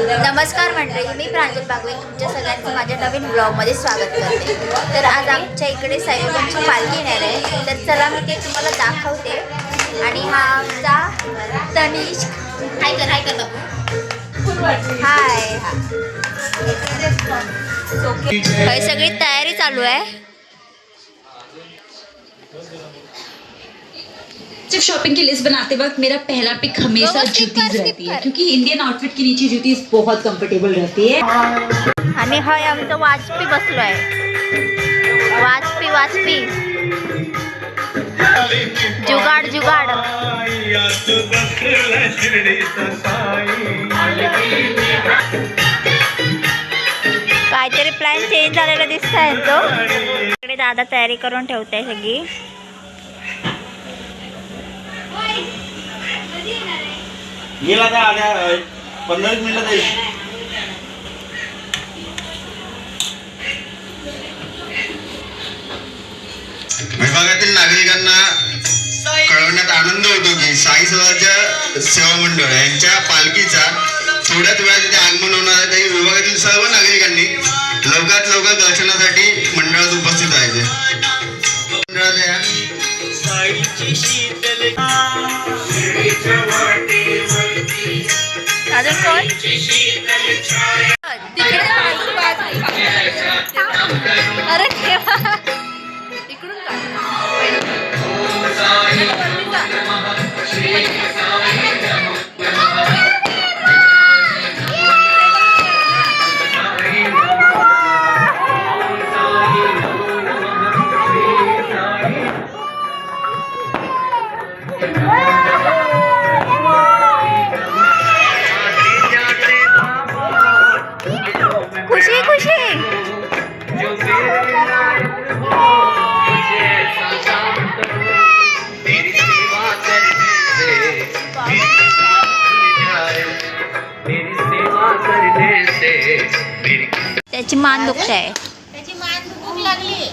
नमस्कार मंडळी, मी प्रांजल बागवे तुमच्या सगळ्यांचं माझ्या नवीन ब्लॉगमध्ये स्वागत करते. तर आज आमच्या इकडे साईबाबांची पालखी येणार आहे. तर चला मी ते तुम्हाला दाखवते. आणि हा आमचा तनिष्क. हाय कर बाबू. हाय. काही सगळी तयारी चालू आहे. सिर्फ शॉपिंग की लिस्ट बनाते वक्त मेरा पहला पिक हमेशा जूतीज रहती है, क्योंकि इंडियन आउटफिट के नीचे जूतीज बहुत कंफर्टेबल रहती है. आणि हाय आमचं वाजपी बसलो आहे. वाजपी जुगाड काहीतरी प्लॅन चेंज झालेला दिसत आहे तो. इकडे दादा तयारी करून ठेवताय सगळी. गेला का आल्या 15 मिनिटात जाईल. विभागातील नागरिकांना कळवण्यात आनंद होतो की साई समाजाच्या सेवा मंडळ यांच्या पालखीचा थोड्याच वेळात तिथे आगमन होणार आहे. तरी विभागातील सर्व नागरिकांनी लवकरात लवकर दर्शनासाठी मंडळात उपस्थित राहायचे. अजून कोण? अरे ठेवा इकडून खुशी त्याची मान दुखत आहे. लागली.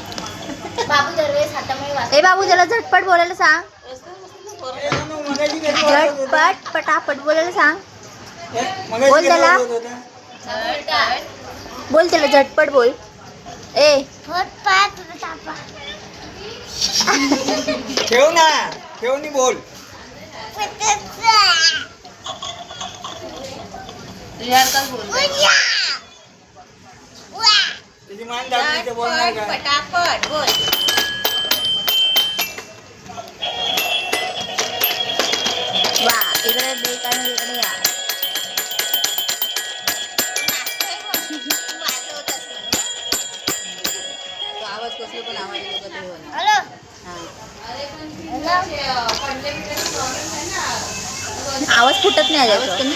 बाबू दरवेळेस हातामुळे ए बाबू त्याला झटपट बोलायला सांग. झटपट पटापट बोलायला सांग. बोल त्याला झटपट बोल. ए ठेव नी बोल. तुझी मान दाबली ते बोलणार का? पटापट बोल. वा इकडे ब्रेक आणि इकडे या. आवाज कसले पण आवाज. आवाज फुटत नाही. आवाज कमी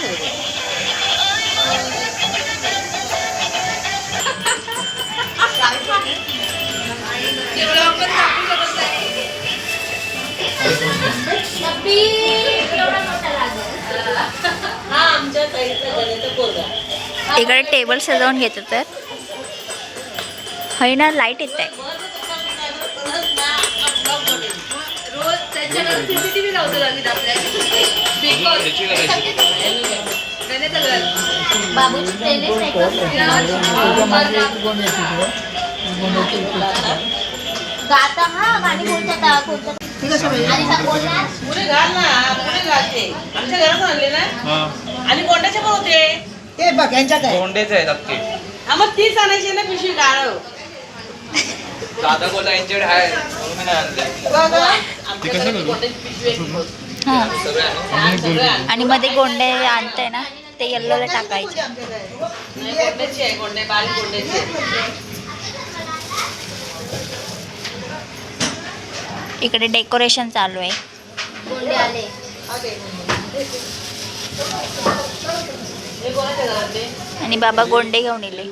इकडे टेबल सजवून घेतो. तर है ना लाईट येत आहे. बाबूची प्लेलिस्ट नाही का? गाता हा गाणी बोलतात कोणतं आणि सांग बोलणार. पुढे घाल ना, पुढे घालते. आमच्या घरात आणले ना. आणि कोंड्याचे पण होते ते बघ यांच्यात आहे. कोंडेच आहेत अख्खे. हा मग तीच आणायची ना पिशवी काढ. दादा बोलता यांच्याकडे आहे म्हणून मी नाही आणले. आणि मध्ये गोंडे आणते ना ते येल्लोला टाकायचे. कोंड्याची आहे, कोंडे बारीक कोंड्याची आहे. इकडे डेकोरेशन चालू आहे. गोंडे आले. हे कोणाच्या घरातले? आणि बाबा गोंडे घेऊन येले.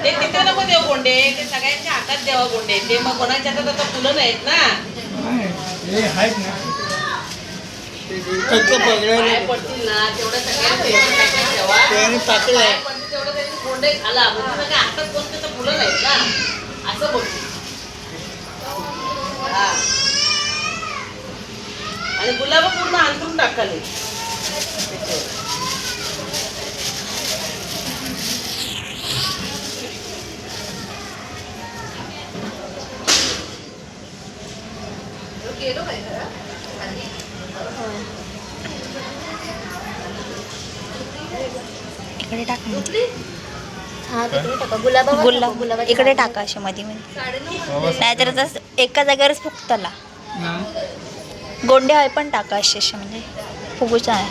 ते तिथे नको देऊ कोंडे, ते सगळ्यांच्या हातात द्यावा कोंडे. ते मग कोणाच्या हातात आता फुलं नाहीत ना. पाय पडतील ना तेवढं सगळ्यांना ठेवा. पाय पडतील तेवढं त्यांनी कोंडे घाला. म्हणजे सगळ्या हातात कोणते तर फुलं नाहीत ना असं बोलते. हा आणि गुलाब पूर्ण अंतरून टाकाले. इकडे टाका हा तिकडे टाका गुलाबावर गुलाब टाका, गुलाबाच्या इकडे पाकळ्या. टाका असे मध्ये मध्ये नाहीतर तसं एका जागेवरच फुगतला. गोंडे हय पण टाका असे असे म्हणजे फुगूचा आहे.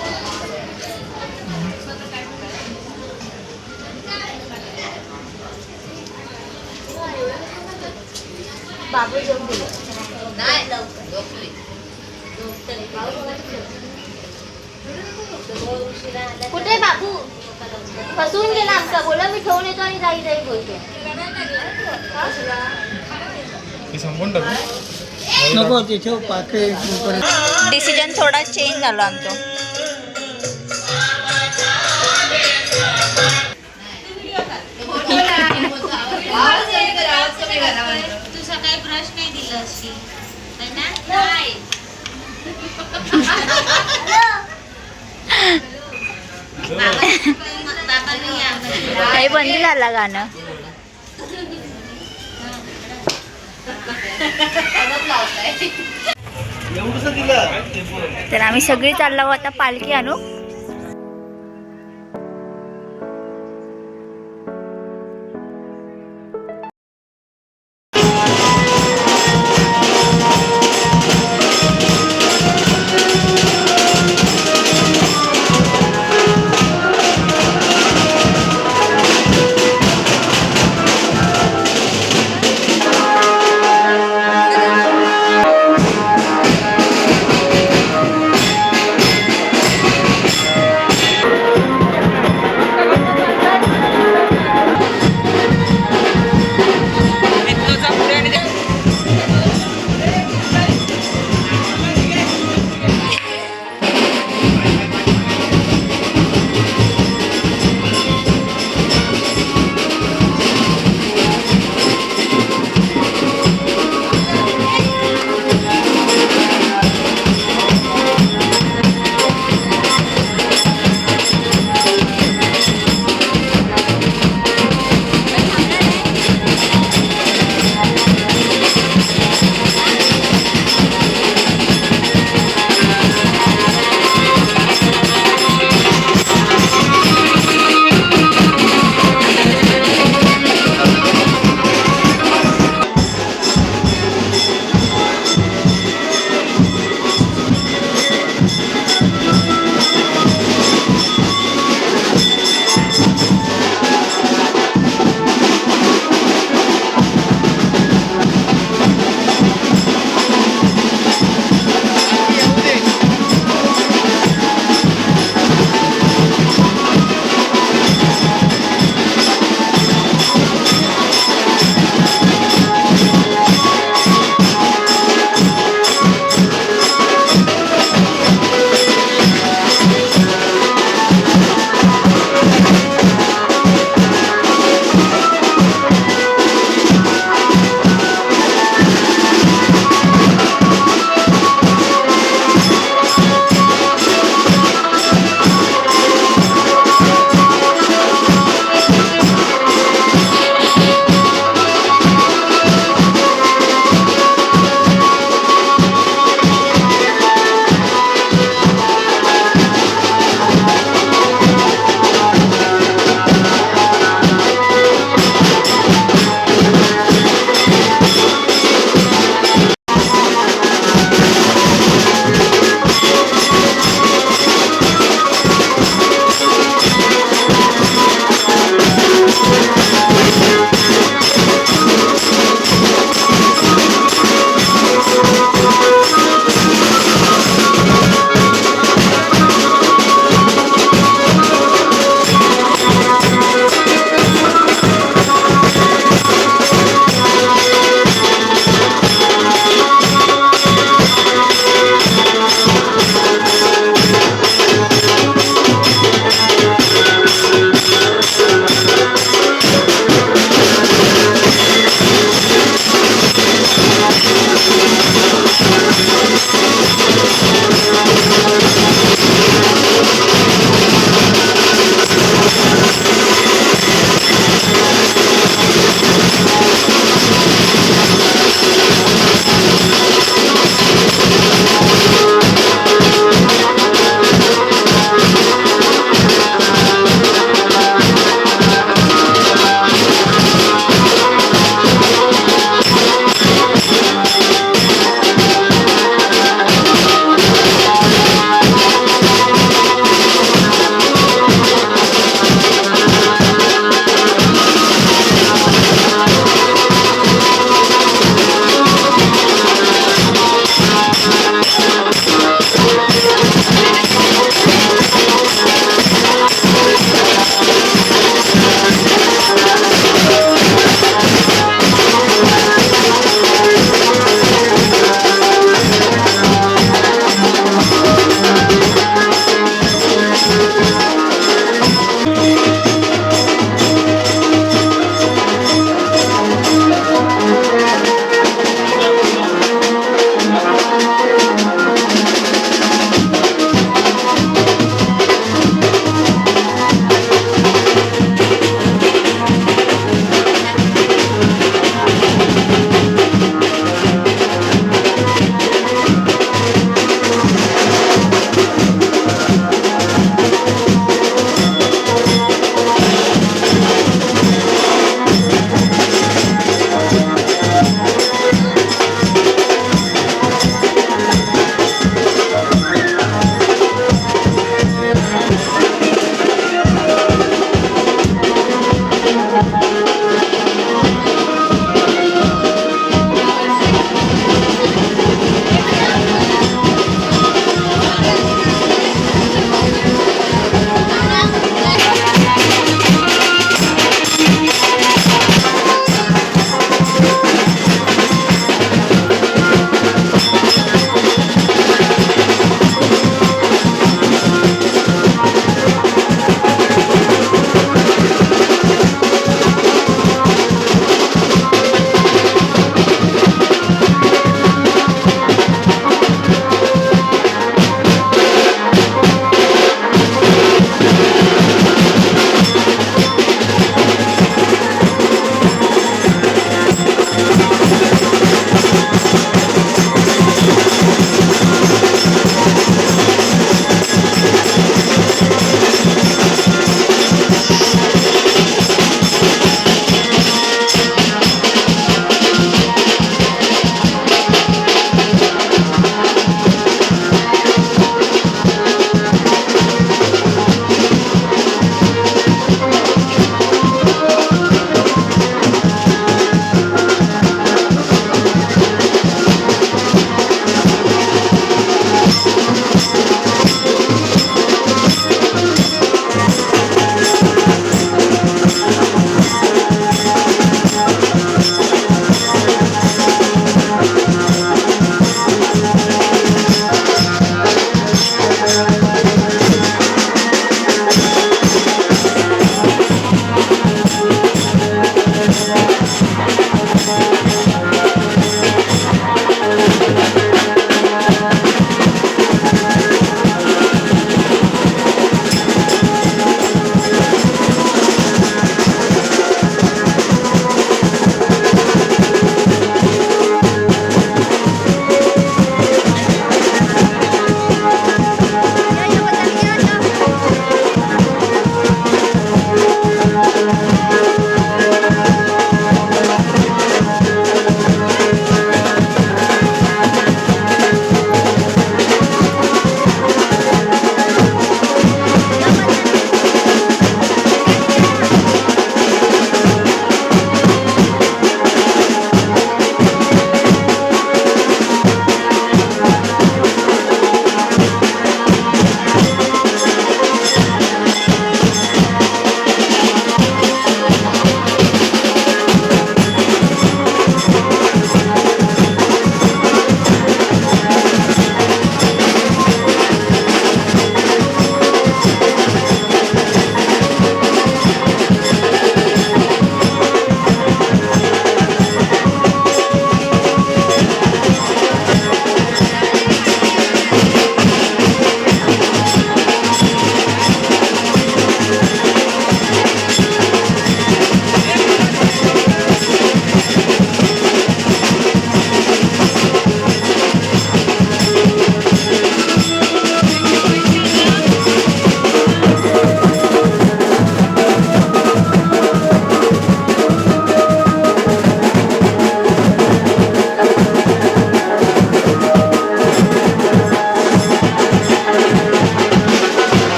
बाबू जेवून दिले. कुठे बाबू फसवून गेला आमचा. बोला मी ठेवून येतो आणि जाई जाई बोलतो. नको ते ठेव पाके डिसिजन थोडा चेंज झालो आमचा. तू सकाळी ब्रश नाही दिलं अशी नाही. हे बंद झाला गाणं. एवढंच दिलं. तर आम्ही सगळी चाललो आता पालखी आणू.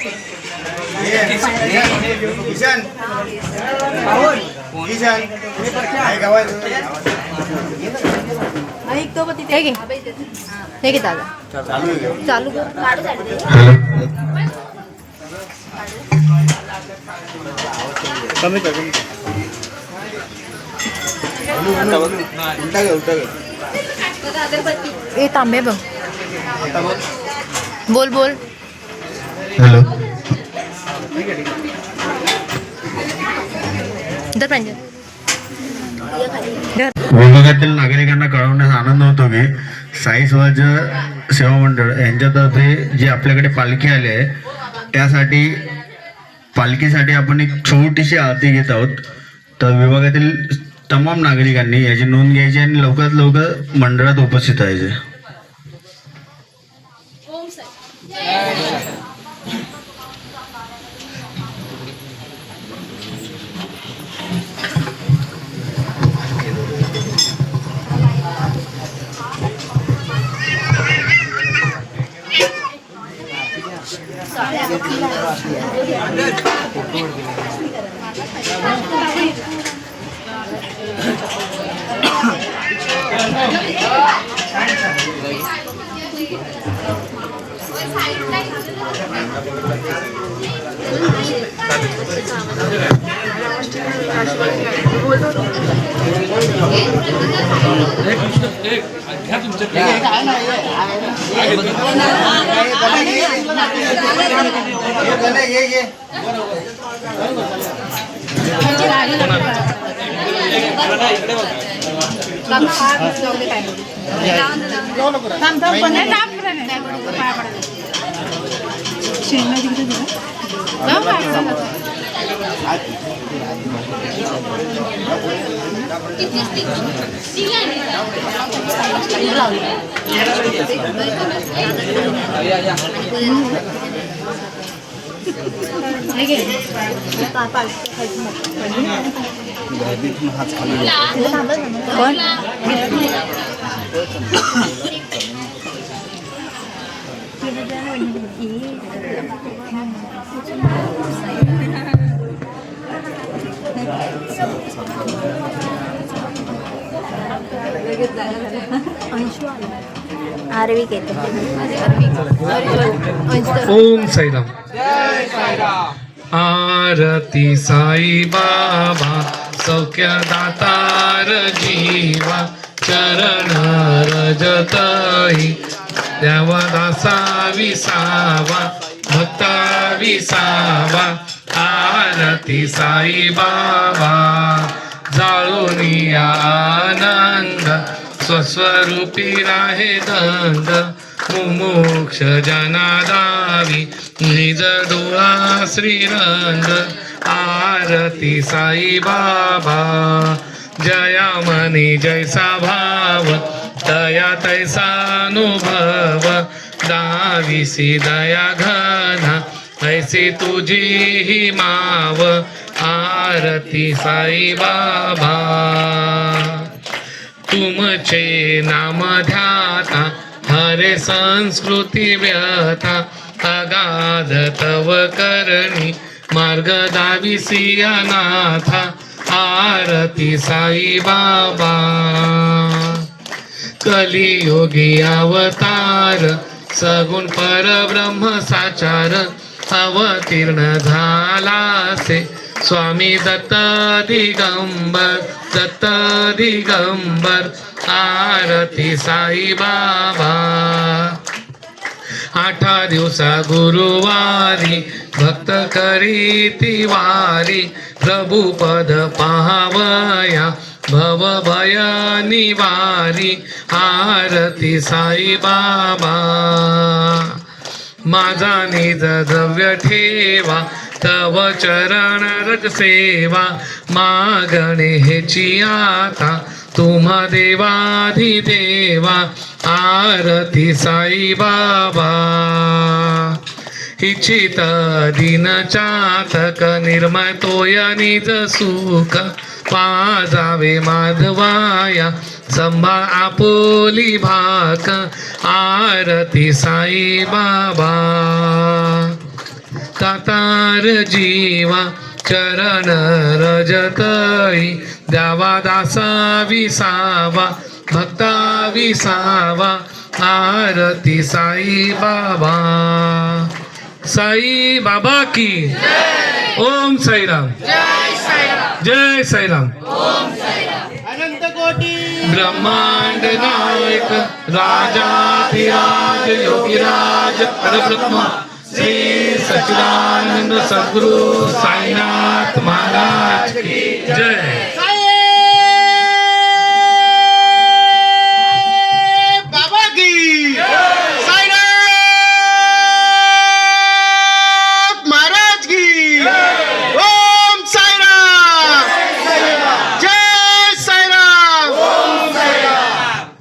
किशन किशन काय गावात हे घे दादा चालू आहे चालू कर काढू चालू कमी कर उलटा घे ए तांबे बघ बोल बोल हॅलो इधर प्रांजल विभागातील नागरिकांना कळवण्यास आनंद होतो की साई स्वराज्य सेवा मंडळ यांच्यातर्फे जी आपल्याकडे पालखी आली आहे त्यासाठी पालखीसाठी आपण एक छोटीशी आरती घेत आहोत. तर विभागातील तमाम नागरिकांनी याची नोंद घ्यायची आणि लवकरात लवकर मंडळात उपस्थित राहायचे. आरवी घेतो ओम साईराम. आरती साई बाबा सौख्य दातार जीवा चरण रजतही देवदासा विसावा भक्ता विसावा. आरती साई बाबा जाळून आनंद स्वस्वरूपी राहे दंड मुमुक्ष जनादावी निज डोळा श्रीरंग. आरती साई बाबा जया मनी जैसा भाव तया तैसा अनुभव दाविसी दया घना ऐसी तुझी ही माव. आरती साई बाबा तुमचे नाम ध्याता हरे संस्कृती व्यथा अगाध तव करणी मार्ग दाविसी अनाथा. आरती साई बाबा कलियोगी अवतार सगुण परब्रह्म साचार अवतीर्ण झालासे स्वामी दत्त दिगंबर दत्त दिगंबर. आरती साई बाबा 8 दिवसा गुरुवारी भक्त करीती वारी प्रभू पद पाहावया भव भय निवारी. आरती साई बाबा माझा निज द्रव्य ठेवा तव चरण रज सेवा मागणे हेची आता तुम्हा देवाधिदेवा. आरती साई बाबा इच्छित दिन चातक निर्मय तोय निज सुख पाजावे माधवाया संभाळ आपोली भाक. आरती साई बाबा दातार जीवा चरण रजतई द्यावा दासा विसावा भक्ता विसावा आरती साई बाबा की ओम साईराम जय साईराम ब्रह्मांड नायक राजाधिराज योगीराज परब्रह्म श्री सच्चिदानंद सद्गुरु साईनाथ महाराज की जय। बाबा की साईनाथ महाराज की ओम साईराम जय साईराम ओम साईराम।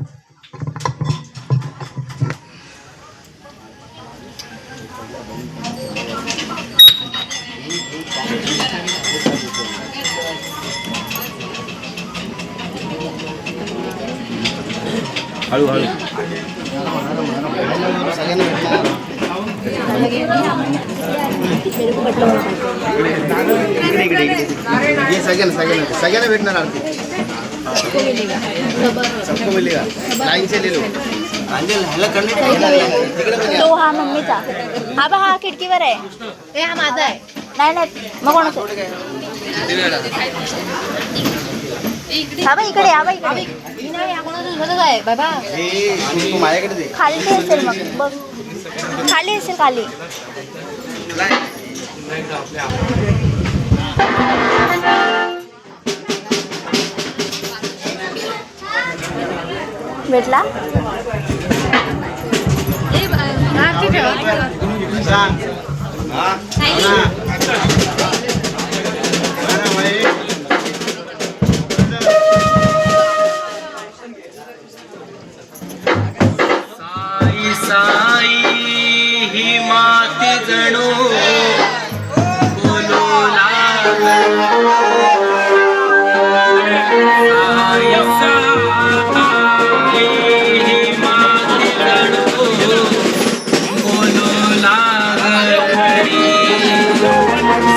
हळूहळू ये सगळ्यांना भेटणार आरती सबको मिलेगा लाइन से ले लो तो हा मम्मीचा हा बा हा खिडकीवर आहे हे हा माझा आहे. नाही नाही मग कोणाचं हा बा इकडे हा बा इकडे नाही हा कोणाचा दुसराच आहे बाबा. हे माझ्याकडे दे खाली असेल मग बघ खाली असेल खाली भेटला सांग हा साई साई ही माती जणू बोलू लागली साई साई ही माती जणू बोलू लागली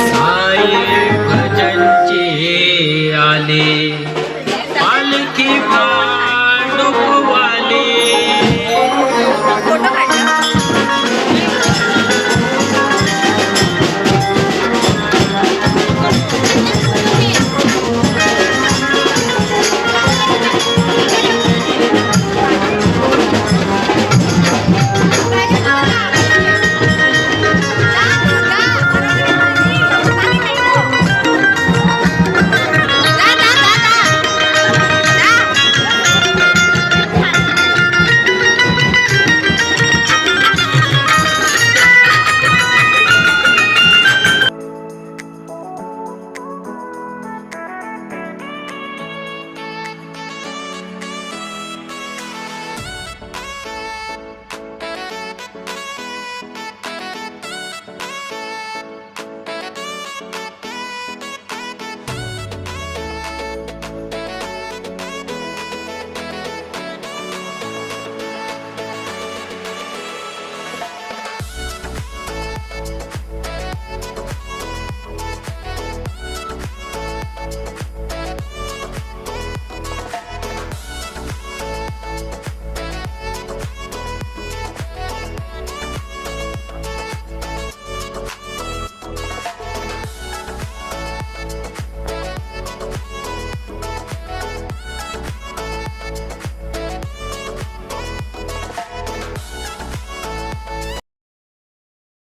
साई भजनची आले पालखी पांडुवाले फोटो काढला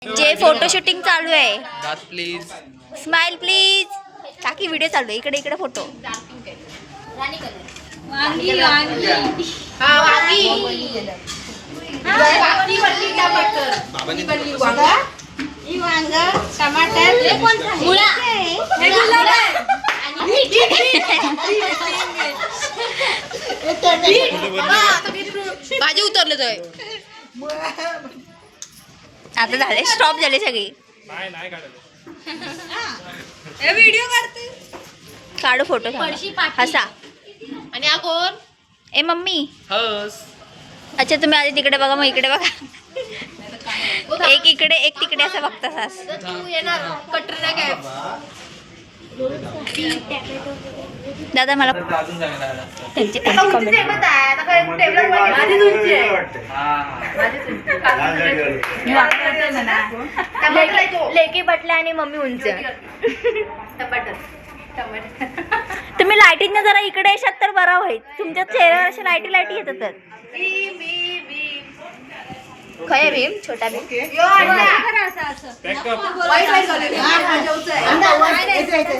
जे फोटो शूटिंग चालू आहे प्लीज स्माइल प्लीज काकी व्हिडिओ चालू आहे इकडे इकडे फोटो वांगी हा वांगी वांगी वल्ली टमाटर वांगा ही वांगा टमाटर हे कोण मुळा हे गुलाब आणि भाजी उतरले जाय आता झाले स्टॉप झाले सगळे व्हिडिओ काढते काढू फोटो हसा आणि हा कोण ए मम्मी हस अच्छा तुम्ही आधी तिकडे बघा मग इकडे बघा एक इकडे एक तिकडे असं बघता सास. तू येणार कटरीना कॅफ. दादा मला त्यांची comment. लेकी पटल्या आणि मम्मी उंच. तुम्ही लाईटीनं जरा इकडे येशात तर बरा होईल. तुमच्या चेहऱ्यावर अशा लाईटी लाईटी येतात तर. खय भीम छोटा भीम.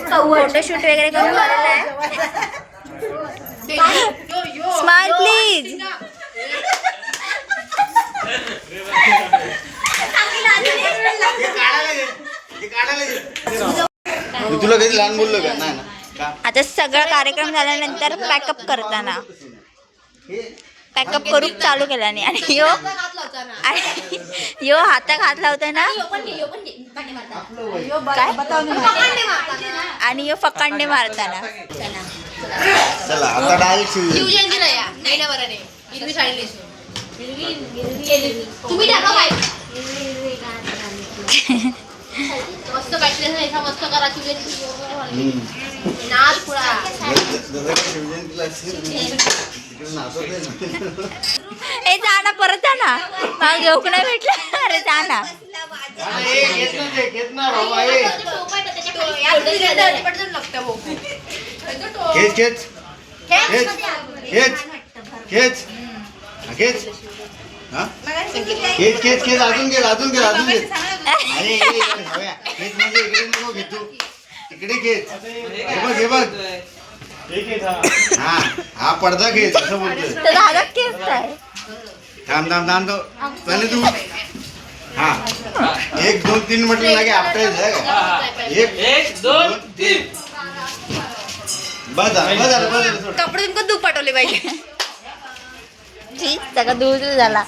फोटोशूट वगैरे करून झालेलं आहे. Smile please. तुला कधी लहान बोललो का नाही ना का आता सगळा कार्यक्रम झाल्यानंतर पॅकअप करताना पॅकअप करून चालू केल्याने आणि यो हातात हात लावताना काय आणि यो फकांडे मारताना. चला आता डायरेक्ट शिवजयंतीला या महिन्याभराने हिरवी साडी नेसून. तुम्ही टाका काय मस्त काढले मस्त करा शिवजयंती नाच पुढा. शिवजयंतीला तिकडे नाचत ना. ए जा ना परत जा ना. मला घेऊ नाही भेटलं. अरे जा ना. खेच खेच खेच खेच खेच खेच हा खेच खेच खेच अजून घे अजून घे अजून घे. अरे खेच म्हणजे इकडे नको घे तू इकडे खेच. हे बघ हा हा पडदा खेच असं बोलतोय. तर दादा केस आहे. थांब थांब थांब पहिले तू हा 1 2 3 म्हटलं ना की आपटायचं. 1 2 3 बस झालं बस झालं बस झालं. कपडे तुमचं दूध पाठवले पाहिजे. ठीक सगळं दूर दूर झाला.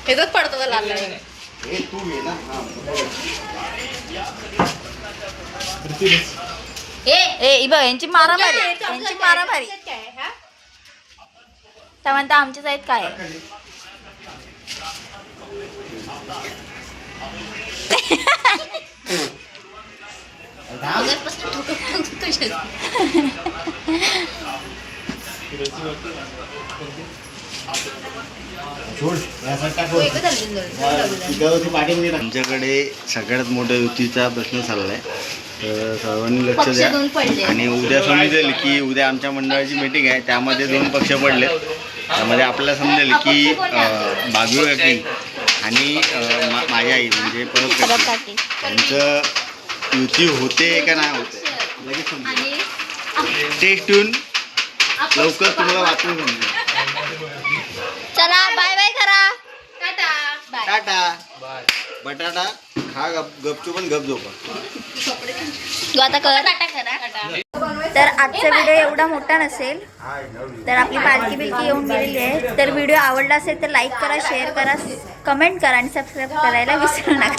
हेच पडतो तर लाल हे तू घे ना ए बघ यांची मारामारी यांची मारामारी. त्या म्हणता आमच्याच आहेत काय. आमच्याकडे सगळ्यात मोठा युतीचा प्रश्न चाललाय. तर सर्वांनी लक्ष द्या. आणि उद्या समजेल की उद्या आमच्या मंडळाची मीटिंग आहे त्यामध्ये 2 पक्ष पडले. त्यामध्ये आपल्याला समजेल की बागवी काकी आणि माझी आई म्हणजे परत काकी त्यांचं युती होते का नाही होते लगेच समजेल. टेस्ट ठेवून लवकर तुम्हाला वाचून समजेल. चला बाय बाय करा. टाटा बटाटा खा गपचूप पण गप झोपा. आता कर. तर आजचा व्हिडिओ एवढा मोठा नसेल. तर आपली पालखी बिलकी येऊन गेलेली आहे. तर व्हिडिओ आवडला असेल तर लाईक करा शेअर करा कमेंट करा आणि सबस्क्राईब करायला विसरू नका.